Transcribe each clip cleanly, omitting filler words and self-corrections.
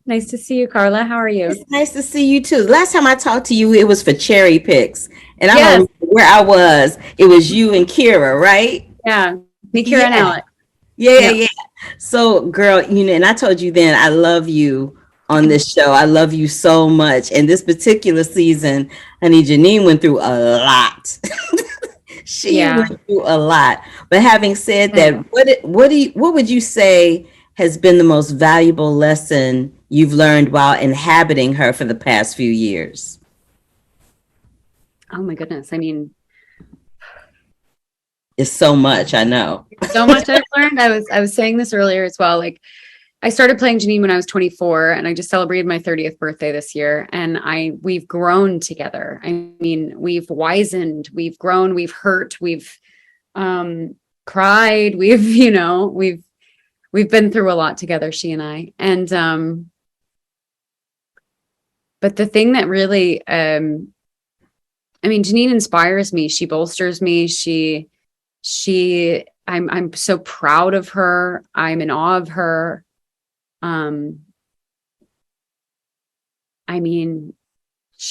Nice to see you, Carla. How are you? It's nice to see you too. Last time I talked to you, it was for cherry picks, and I don't Yes. remember where I was. It was you and Kira, right? Yeah. Me, Kira, and Yeah, Alex. yeah, yeah, Yeah. yeah. So, girl, and I told you then I love you on this show. I love you so much. And this particular season, honey, Janine went through a lot. She Yeah. went through a lot. But having said Yeah. that, what would you say has been the most valuable lesson you've learned while inhabiting her for the past few years? Oh my goodness. I mean, It's so much, I know. so much I've learned. I was saying this earlier as well. Like I started playing Janine when I was 24 and I just celebrated my 30th birthday this year. And we've grown together. I mean, we've wizened, we've grown, we've hurt, we've cried, we've been through a lot together, she and I. And but the thing that really I mean, Janine inspires me. She bolsters me. I'm so proud of her. I'm in awe of her. Um, I mean,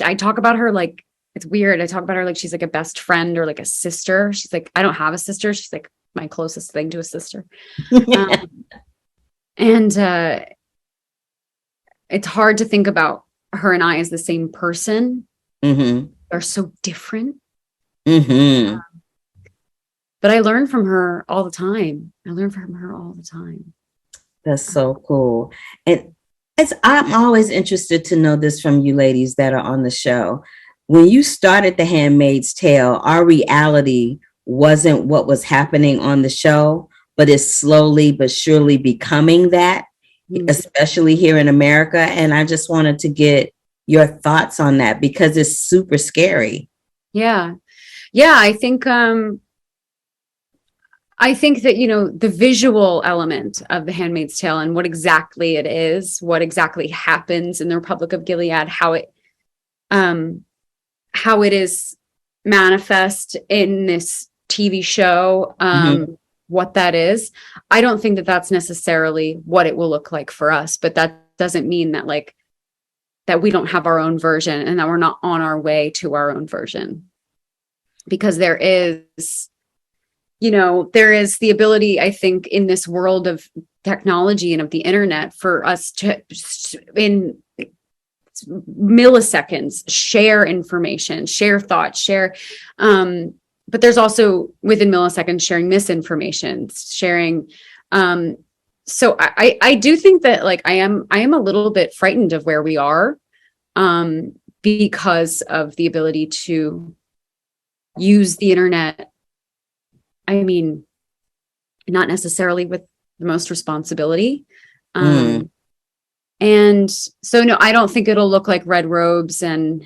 I talk about her like it's weird. I talk about her like she's like a best friend or like a sister. She's like, I don't have a sister. She's like my closest thing to a sister. Um, and it's hard to think about her and I as the same person. Mm-hmm. They're so different. Mm-hmm. But I learn from her all the time. I learn from her all the time. That's so cool. And I'm always interested to know this from you ladies that are on the show. When you started The Handmaid's Tale, our reality wasn't what was happening on the show, but it's slowly but surely becoming that, Mm. especially here in America. And I just wanted to get your thoughts on that because it's super scary. Yeah. Yeah, I think that, the visual element of The Handmaid's Tale and what exactly it is, what exactly happens in the Republic of Gilead, um how it is manifest in this TV show, Mm-hmm. what that is. I don't think that that's necessarily what it will look like for us, but that doesn't mean that that we don't have our own version and that we're not on our way to our own version, because there is the ability, I think, in this world of technology and of the internet for us to, in milliseconds, share information, share thoughts, but there's also within milliseconds sharing misinformation, sharing. So I do think that I am a little bit frightened of where we are, because of the ability to use the internet. I mean, not necessarily with the most responsibility. Mm. And so no, I don't think it'll look like red robes and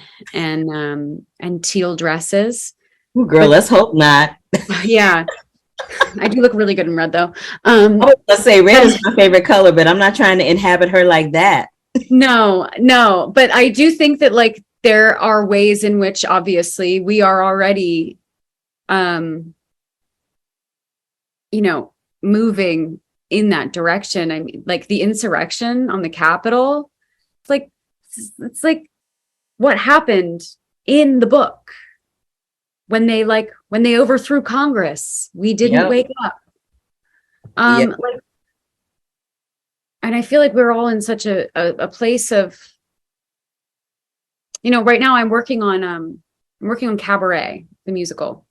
teal dresses. Ooh, girl, But let's hope not. yeah, I do look really good in red though. I Um was gonna say red but is my favorite color, but I'm not trying to inhabit her like that. no, no, but I do think that there are ways in which obviously we are already um you know moving in that direction. I mean, like the insurrection on the Capitol, it's like it's like what happened in the book when they overthrew Congress. We didn't Yep. wake up. Yep. And I feel like we're all in such a place of, right now I'm working on Cabaret, the musical.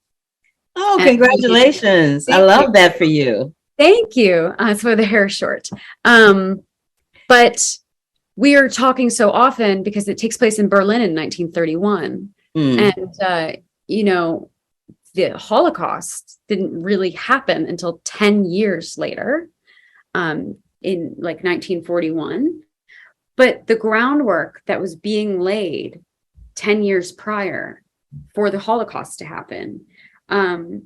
Oh, And congratulations. I thank you. love that for you. Thank you. It's where the hair is short. But we are talking so often because it takes place in Berlin in 1931. Mm. And, the Holocaust didn't really happen until 10 years later, in 1941. But the groundwork that was being laid 10 years prior for the Holocaust to happen, um,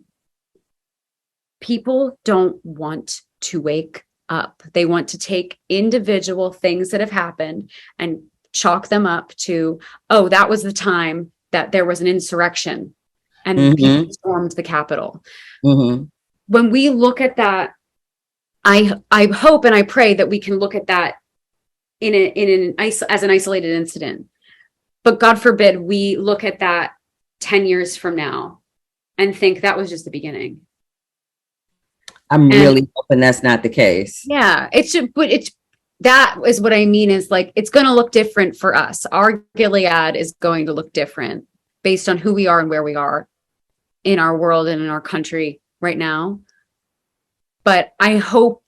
people don't want to wake up. They want to take individual things that have happened and chalk them up to, oh, that was the time that there was an insurrection and people Mm-hmm. stormed the Capitol. Mm-hmm. When we look at that, I hope and I pray that we can look at that as an isolated incident. But God forbid we look at that 10 years from now and think that was just the beginning. I'm really hoping that's not the case. Yeah, that is what I mean is like, it's going to look different for us. Our Gilead is going to look different based on who we are and where we are in our world and in our country right now. But I know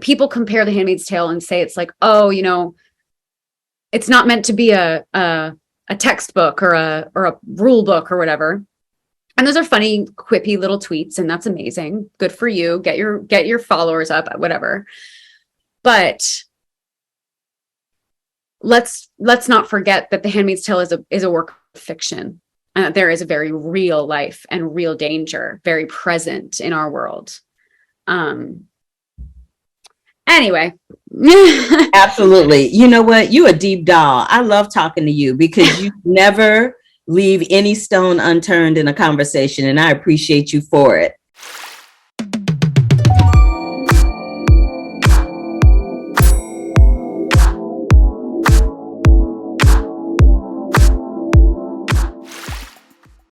people compare The Handmaid's Tale and say it's like, oh, it's not meant to be a textbook or a rule book or whatever. And those are funny, quippy little tweets, and that's amazing. Good for you. Get your followers up, whatever. But let's not forget that The Handmaid's Tale is a work of fiction, and that there is a very real life and real danger very present in our world. Anyway. Absolutely. You know what? You a deep doll. I love talking to you because you never leave any stone unturned in a conversation, and I appreciate you for it.